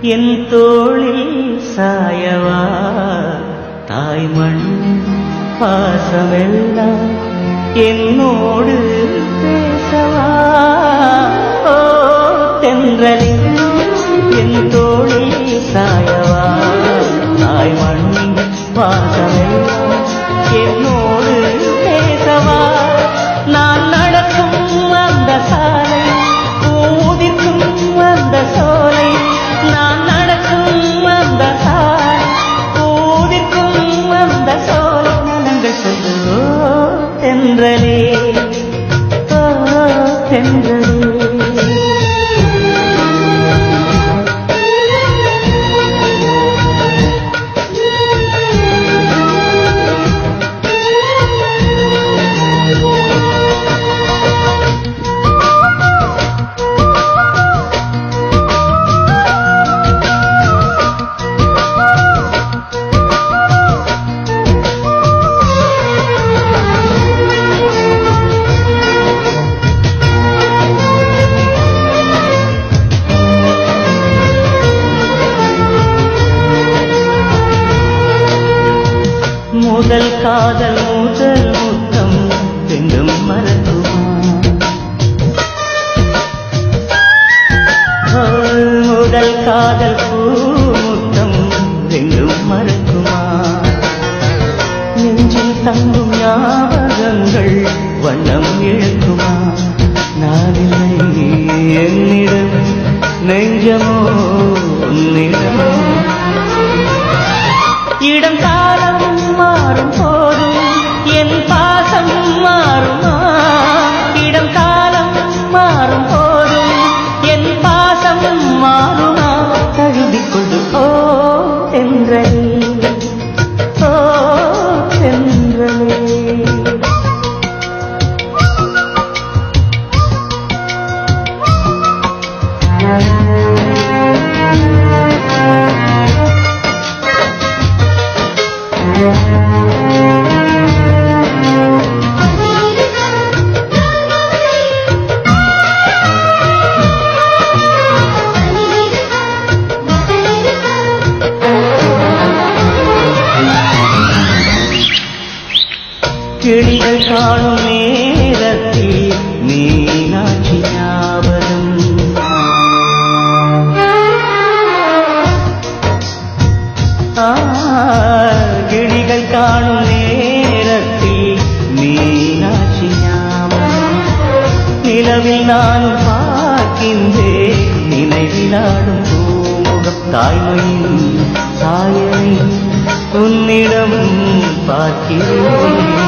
என் தோளில் சாயவா தாய்மண் பாசமெல்லாம் என்னோடு பேசவா ஓ தென்றலே என் தோளில் சாயவா தாய்மண் பாசமெல்லாம் என்னோடு பேசவா நான் நடக்கும் அந்த சாலை ஊதிக்கும் அந்த சோலை நான் நடக்கும் அந்த சாலை ஊதிக்கும் அந்த சோலை நலங்கள் சொல்லோ தென்றலே ஓ தென்றலே முதல் காதல் முதல் முத்தம் ரெண்டும் மறக்குமா முதல் காதல் பூ முத்தம் ரெண்டும் மறக்குமா நெஞ்சில் தங்கும் ஞாபகங்கள் வண்ணம் இழக்குமா நானில்லை என்னிடம் நெஞ்சமோ உன்னிடம் இடம் காலம் மாறும் போதும் என் பாசம் மாறுமா இடம் காலம் மாறும் போதும் என் பாசம் மாறுமா தழுவிக் கொண்டு ஓ தென்றலே ஓ தென்றலே கிளிகள் காணும் நேரத்தில் மீனாட்சி ஞாபகம் கிளிகள் காணும் நேரத்தில் மீனாட்சி ஞாபகம் நிலவில் நானும் பார்க்கின்றேன் நினைவிலாடும் பூமுகம் தாய்மையின் சாயலை உன்னிடம் பார்க்கிறேன்